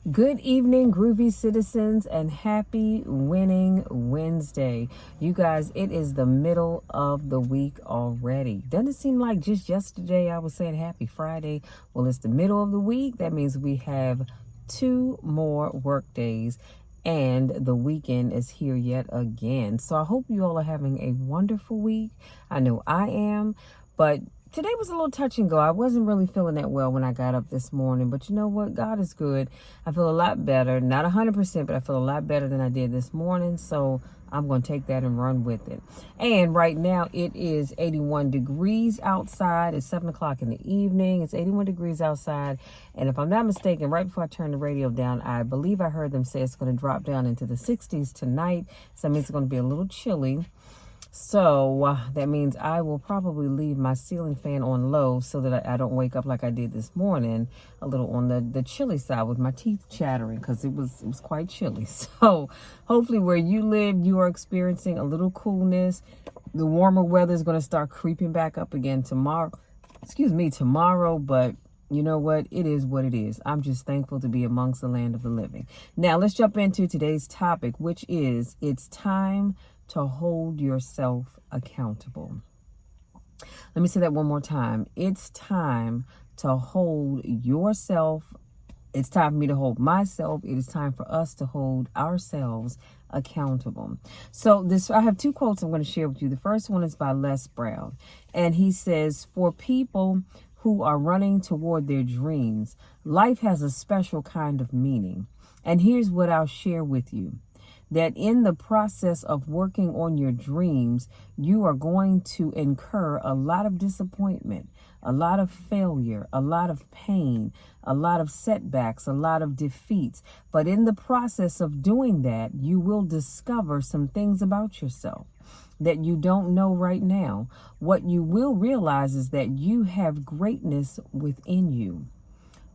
Good evening, groovy citizens, and happy winning Wednesday. You guys, it is the middle of the week already. Doesn't it seem like just yesterday I was saying happy Friday? Well, it's the middle of the week. That means we have 2 more work days and the weekend is here yet again. So I hope you all are having a wonderful week. I know I am, but today was a little touch and go. I wasn't really feeling that well when I got up this morning, but you know what? God is good. I feel a lot better. Not 100%, but I feel a lot better than I did this morning. So I'm going to take that and run with it. And right now it is 81 degrees outside. It's 7 o'clock in the evening. It's 81 degrees outside. And if I'm not mistaken, right before I turned the radio down, I believe I heard them say it's going to drop down into the 60s tonight. So that means it's going to be a little chilly. So that means I will probably leave my ceiling fan on low so that I don't wake up like I did this morning, a little on the chilly side with my teeth chattering because it was quite chilly. So hopefully where you live, you are experiencing a little coolness. The warmer weather is going to start creeping back up again tomorrow. But you know what? It is what it is. I'm just thankful to be amongst the land of the living. Now let's jump into today's topic, which is it's time to hold yourself accountable. Let me say that one more time. It's time to hold yourself. It's time for me to hold myself. It is time for us to hold ourselves accountable. So I have 2 quotes I'm going to share with you. The first one is by Les Brown. And he says, for people who are running toward their dreams, life has a special kind of meaning. And here's what I'll share with you. That in the process of working on your dreams, you are going to incur a lot of disappointment, a lot of failure, a lot of pain, a lot of setbacks, a lot of defeats. But in the process of doing that, you will discover some things about yourself that you don't know right now. What you will realize is that you have greatness within you.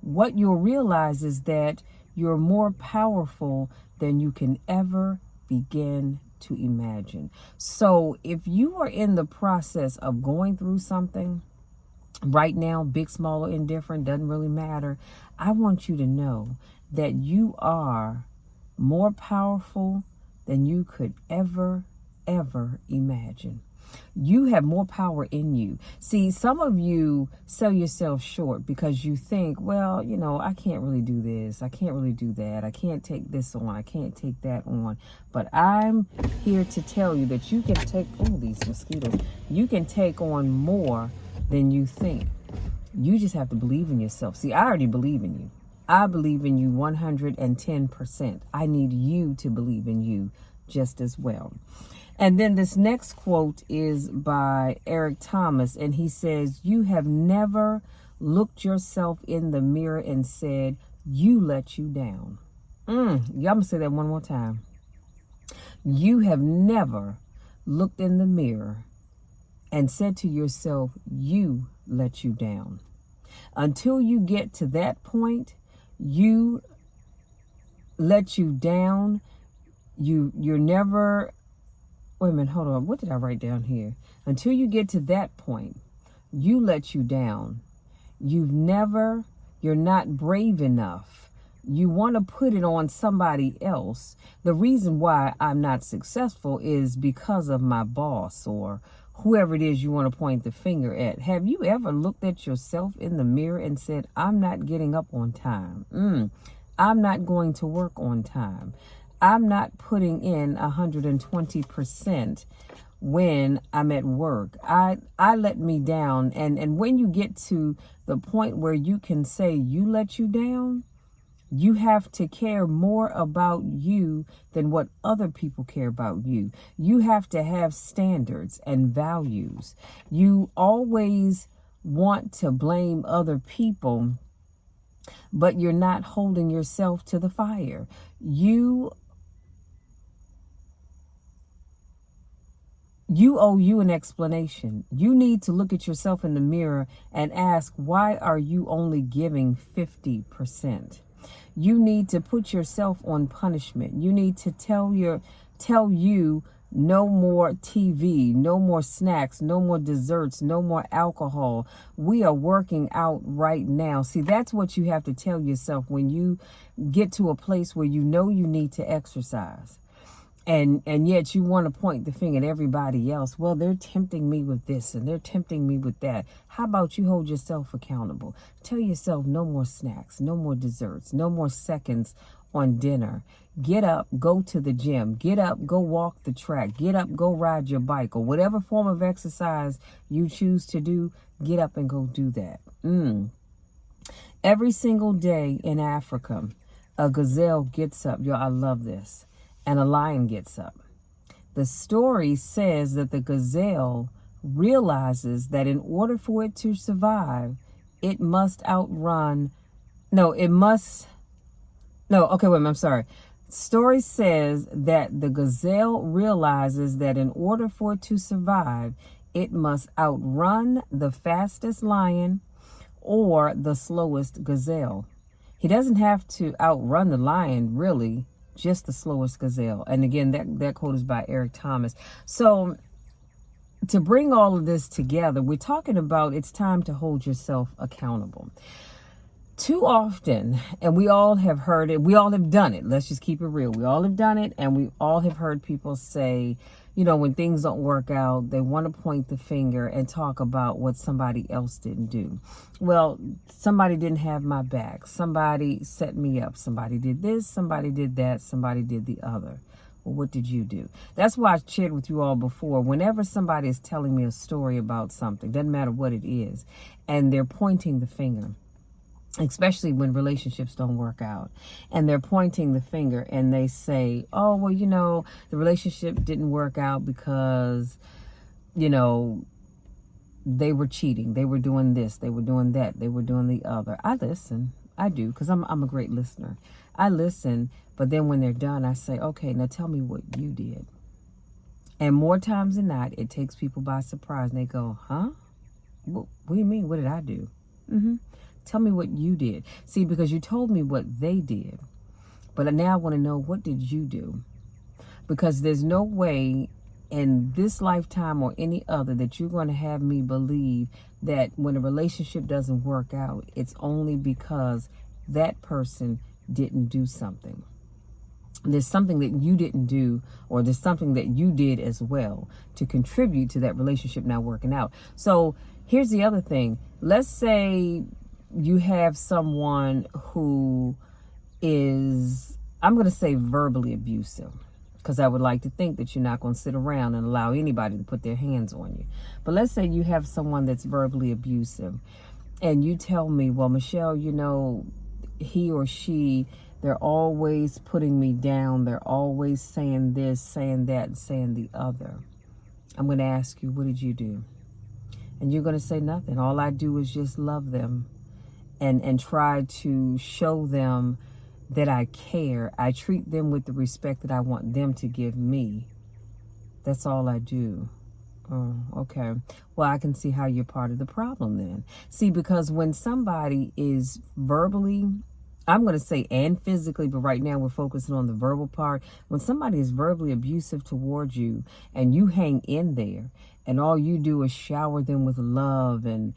What you'll realize is that you're more powerful than you can ever begin to imagine. So if you are in the process of going through something right now, big, small, or indifferent, doesn't really matter, I want you to know that you are more powerful than you could ever imagine. You have more power in you. See, some of you sell yourself short because you think, well, I can't really do this. I can't really do that. I can't take this on. I can't take that on. But I'm here to tell you that you can take, these mosquitoes, you can take on more than you think. You just have to believe in yourself. See, I already believe in you. I believe in you 110%. I need you to believe in you just as well. And then this next quote is by Eric Thomas, and he says, you have never looked yourself in the mirror and said, you let you down. Y'all gonna say that one more time. You have never looked in the mirror and said to yourself, you let you down. Until you get to that point, you let you down. You're never... Wait a minute, hold on. What did I write down here? Until you get to that point, you let you down. You're not brave enough. You want to put it on somebody else. The reason why I'm not successful is because of my boss or whoever it is you want to point the finger at. Have you ever looked at yourself in the mirror and said, I'm not getting up on time. I'm not going to work on time. I'm not putting in 120% when I'm at work. I let me down. And when you get to the point where you can say you let you down, you have to care more about you than what other people care about you. You have to have standards and values. You always want to blame other people, but you're not holding yourself to the fire. You owe you an explanation. You need to look at yourself in the mirror and ask, why are you only giving 50%? You need to put yourself on punishment. You need to tell you No more TV, no more snacks, no more desserts, no more alcohol. We are working out right now. See, that's what you have to tell yourself when you get to a place where you know you need to exercise. And yet you want to point the finger at everybody else. Well, they're tempting me with this and they're tempting me with that. How about you hold yourself accountable? Tell yourself no more snacks, no more desserts, no more seconds on dinner. Get up, go to the gym. Get up, go walk the track. Get up, go ride your bike, or whatever form of exercise you choose to do. Get up and go do that. Every single day in Africa, a gazelle gets up. Yo, I love this. And a lion gets up. The story says that the gazelle realizes that in order for it to survive, it must outrun. I'm sorry. Story says that the gazelle realizes that in order for it to survive, it must outrun the fastest lion or the slowest gazelle. He doesn't have to outrun the lion, really. Just the slowest gazelle. And again, that quote is by Eric Thomas. So to bring all of this together, we're talking about it's time to hold yourself accountable. Too often, and we all have heard it, we all have done it. Let's just keep it real. We all have done it, and we all have heard people say, when things don't work out, they want to point the finger and talk about what somebody else didn't do. Well, somebody didn't have my back. Somebody set me up. Somebody did this. Somebody did that. Somebody did the other. Well, what did you do? That's why I shared with you all before. Whenever somebody is telling me a story about something, doesn't matter what it is, and they're pointing the finger, especially when relationships don't work out, and they're pointing the finger and they say, oh, well, the relationship didn't work out because, they were cheating. They were doing this. They were doing that. They were doing the other. I listen. I do, because I'm a great listener. I listen, but then when they're done, I say, okay, now tell me what you did. And more times than not, it takes people by surprise and they go, huh? What do you mean? What did I do? Tell me what you did. See, because you told me what they did. But now I want to know, what did you do? Because there's no way in this lifetime or any other that you're going to have me believe that when a relationship doesn't work out, it's only because that person didn't do something. There's something that you didn't do, or there's something that you did as well to contribute to that relationship not working out. So here's the other thing. Let's say you have someone who is, I'm going to say, verbally abusive, because I would like to think that you're not going to sit around and allow anybody to put their hands on you. But let's say you have someone that's verbally abusive and you tell me, well, Michelle, he or she, they're always putting me down. They're always saying this, saying that, and saying the other. I'm going to ask you, what did you do? And you're going to say nothing. All I do is just love them and try to show them that I care. I treat them with the respect that I want them to give me. That's all I do. Oh, okay. Well, I can see how you're part of the problem then. See, because when somebody is verbally, I'm going to say, and physically, but right now we're focusing on the verbal part. When somebody is verbally abusive towards you and you hang in there and all you do is shower them with love and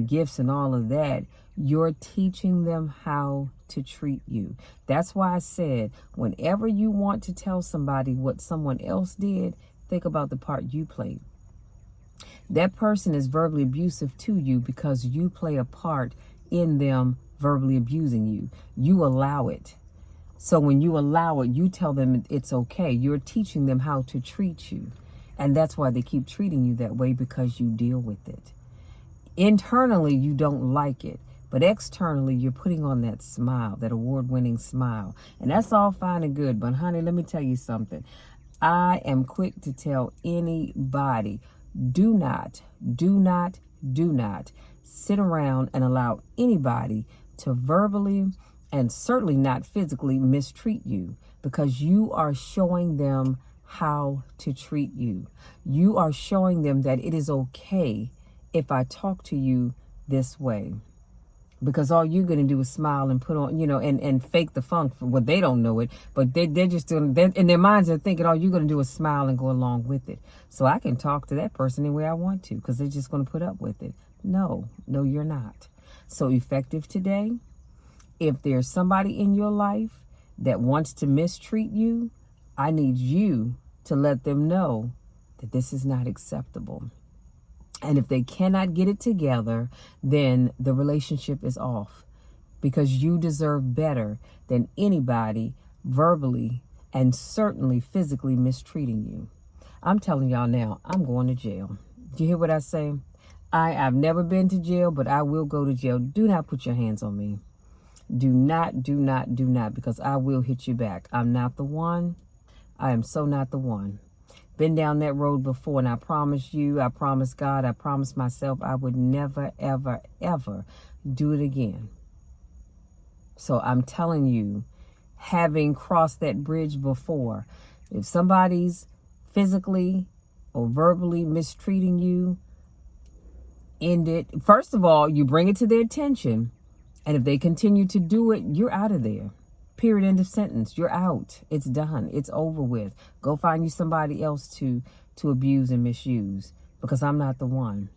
gifts and all of that, you're teaching them how to treat you. That's why I said, whenever you want to tell somebody what someone else did, think about the part you played. That person is verbally abusive to you because you play a part in them verbally abusing you. You allow it. So when you allow it, you tell them it's okay. You're teaching them how to treat you. And that's why they keep treating you that way, because you deal with it. Internally, you don't like it. But externally, you're putting on that smile, that award-winning smile. And that's all fine and good. But honey, let me tell you something. I am quick to tell anybody, do not sit around and allow anybody to verbally and certainly not physically mistreat you, because you are showing them how to treat you. You are showing them that it is okay if I talk to you this way. Because all you're going to do is smile and put on, and fake the funk for what they don't know it. But they're just doing, in their minds, they're thinking all you're going to do is smile and go along with it. So I can talk to that person any way I want to because they're just going to put up with it. No, you're not. So effective today, if there's somebody in your life that wants to mistreat you, I need you to let them know that this is not acceptable. And if they cannot get it together, then the relationship is off because you deserve better than anybody verbally and certainly physically mistreating you. I'm telling y'all now, I'm going to jail. Do you hear what I say? I've never been to jail, but I will go to jail. Do not put your hands on me. Do not, because I will hit you back. I'm not the one. I am so not the one. Been down that road before, and I promise you, I promise God, I promise myself I would never, ever, ever do it again. So I'm telling you, having crossed that bridge before, if somebody's physically or verbally mistreating you, end it. First of all, you bring it to their attention, and if they continue to do it, you're out of there. Period, end of sentence. You're out. It's done. It's over with. Go find you somebody else to abuse and misuse, because I'm not the one.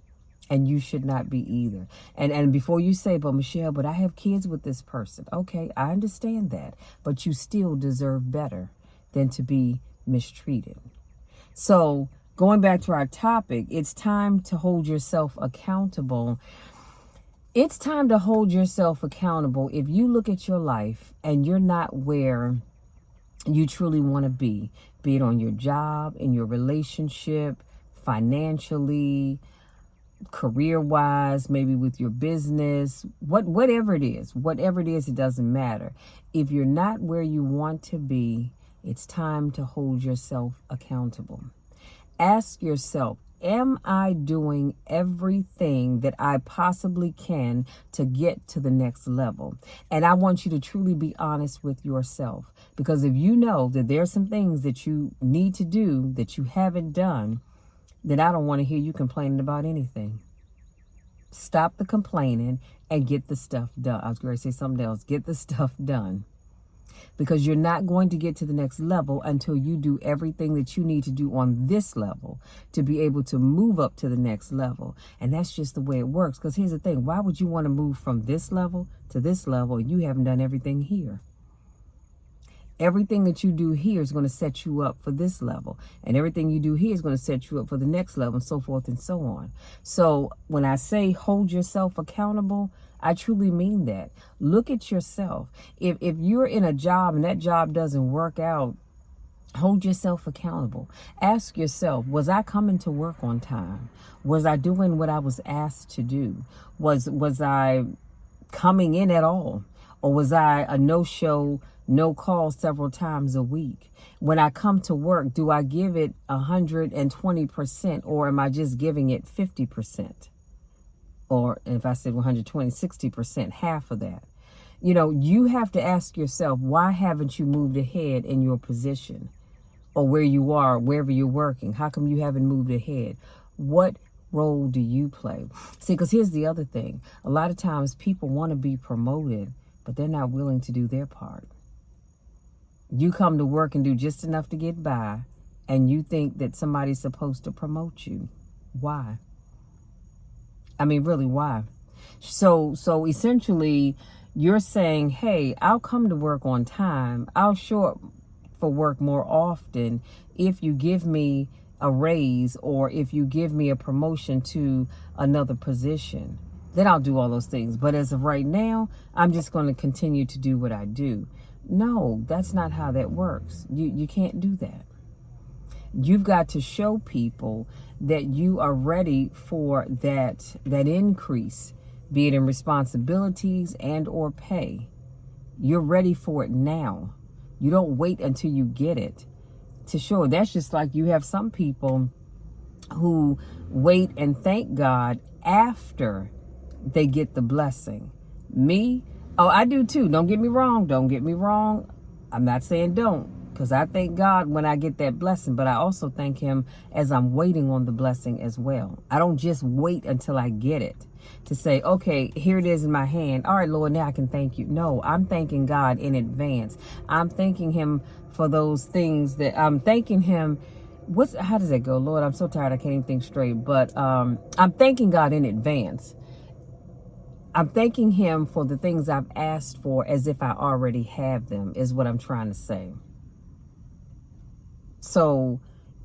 And you should not be either. And before you say, but Michelle, but I have kids with this person. Okay, I understand that. But you still deserve better than to be mistreated. So going back to our topic, it's time to hold yourself accountable. It's time to hold yourself accountable. If you look at your life and you're not where you truly want to be it on your job, in your relationship, financially, career-wise, maybe with your business, whatever it is, it doesn't matter. If you're not where you want to be, it's time to hold yourself accountable. Ask yourself, am I doing everything that I possibly can to get to the next level? And I want you to truly be honest with yourself, because if you know that there are some things that you need to do that you haven't done, then I don't want to hear you complaining about anything. Stop the complaining and get the stuff done. I was going to say something else. Get the stuff done. Because you're not going to get to the next level until you do everything that you need to do on this level to be able to move up to the next level. And that's just the way it works. Because here's the thing. Why would you want to move from this level to this level and you haven't done everything here? Everything that you do here is going to set you up for this level. And everything you do here is going to set you up for the next level, and so forth and so on. So when I say hold yourself accountable, I truly mean that. Look at yourself. If you're in a job and that job doesn't work out, hold yourself accountable. Ask yourself, was I coming to work on time? Was I doing what I was asked to do? Was I coming in at all? Or was I a no-show, no-call several times a week? When I come to work, do I give it 120%, or am I just giving it 50%? Or if I said 120, 60%, half of that. You have to ask yourself, why haven't you moved ahead in your position or where you are, wherever you're working? How come you haven't moved ahead? What role do you play? See, because here's the other thing. A lot of times people want to be promoted, but they're not willing to do their part. You come to work and do just enough to get by, and you think that somebody's supposed to promote you. Why? I mean, really, why? So essentially, you're saying, hey, I'll come to work on time. I'll show up for work more often if you give me a raise or if you give me a promotion to another position. Then I'll do all those things. But as of right now, I'm just going to continue to do what I do. No, that's not how that works. You can't do that. You've got to show people that you are ready for that increase, be it in responsibilities and or pay. You're ready for it now. You don't wait until you get it to show it. That's just like you have some people who wait and thank God after they get the blessing. Me? Oh, I do too. Don't get me wrong. I'm not saying don't. Because I thank God when I get that blessing, but I also thank him as I'm waiting on the blessing as well. I don't just wait until I get it to say, okay, here it is in my hand. All right, Lord, now I can thank you. No, I'm thanking God in advance. I'm thanking him for those things that I'm thanking him. How does that go? Lord, I'm so tired. I can't even think straight, but I'm thanking God in advance. I'm thanking him for the things I've asked for as if I already have them, is what I'm trying to say. So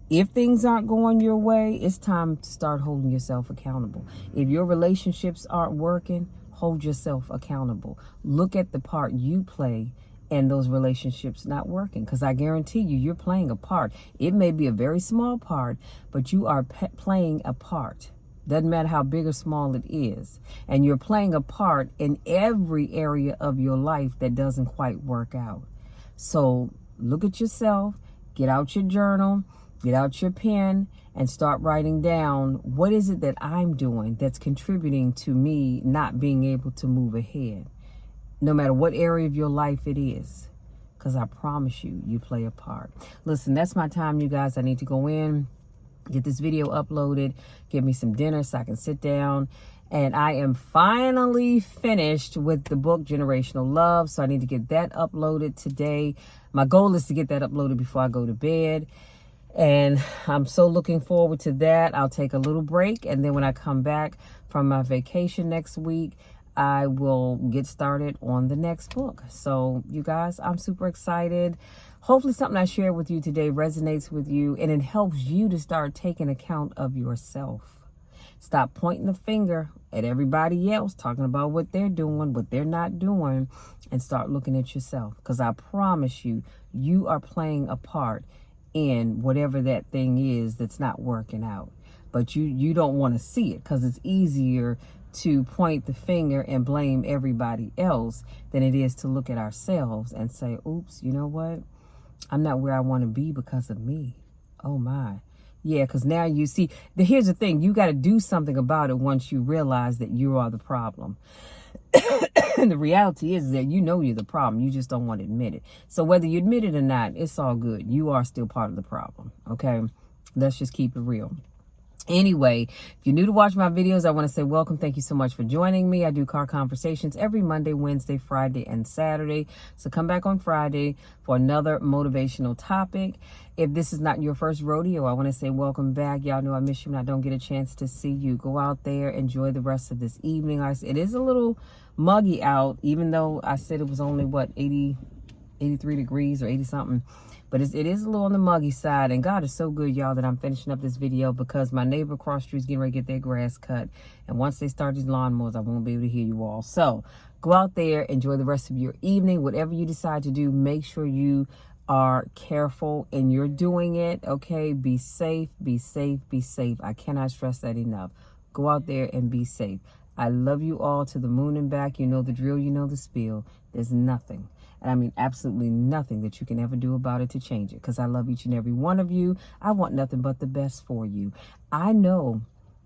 if things aren't going your way, it's time to start holding yourself accountable. If your relationships aren't working, hold yourself accountable. Look at the part you play in those relationships not working, because I guarantee you, you're playing a part. It may be a very small part, but you are playing a part. Doesn't matter how big or small it is. And you're playing a part in every area of your life that doesn't quite work out. So look at yourself, get out your journal, get out your pen, and start writing down, what is it that I'm doing that's contributing to me not being able to move ahead, no matter what area of your life it is. Because I promise you, you play a part. Listen, that's my time, you guys. I need to go in, get this video uploaded, get me some dinner so I can sit down. And I am finally finished with the book, Generational Love. So I need to get that uploaded today. My goal is to get that uploaded before I go to bed. And I'm so looking forward to that. I'll take a little break. And then when I come back from my vacation next week, I will get started on the next book. So you guys, I'm super excited. Hopefully something I share with you today resonates with you and it helps you to start taking account of yourself. Stop pointing the finger at everybody else, talking about what they're doing, what they're not doing, and start looking at yourself. Because I promise you, you are playing a part in whatever that thing is that's not working out. But you don't want to see it, because it's easier to point the finger and blame everybody else than it is to look at ourselves and say, oops, you know what? I'm not where I want to be because of me. Oh my. Yeah, because now you see, here's the thing. You got to do something about it once you realize that you are the problem. And the reality is that you know you're the problem. You just don't want to admit it. So whether you admit it or not, it's all good. You are still part of the problem. Okay? Let's just keep it real. Anyway, if you're new to watch my videos, I want to say welcome. Thank you so much for joining me. I do car conversations every Monday, Wednesday, Friday, and Saturday. So come back on Friday for another motivational topic. If this is not your first rodeo, I want to say welcome back. Y'all know I miss you when I don't get a chance to see you. Go out there, enjoy the rest of this evening. It is a little muggy out, even though I said it was only, 83 degrees or 80 something. But it is a little on the muggy side. And God is so good, y'all, that I'm finishing up this video because my neighbor across the street is getting ready to get their grass cut. And once they start these lawnmowers, I won't be able to hear you all. So go out there, enjoy the rest of your evening. Whatever you decide to do, make sure you are careful and you're doing it. Okay, be safe, be safe, be safe. I cannot stress that enough. Go out there and be safe. I love you all to the moon and back. You know the drill, you know the spiel. There's nothing, and I mean absolutely nothing, that you can ever do about it to change it, because I love each and every one of you. I want nothing but the best for you. I know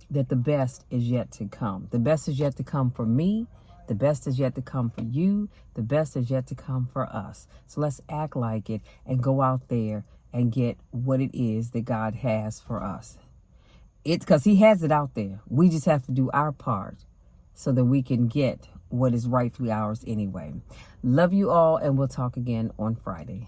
that the best is yet to come. The best is yet to come for me. The best is yet to come for you. The best is yet to come for us. So let's act like it and go out there and get what it is that God has for us. It's because he has it out there. We just have to do our part so that we can get what is rightfully ours anyway. Love you all, and we'll talk again on Friday.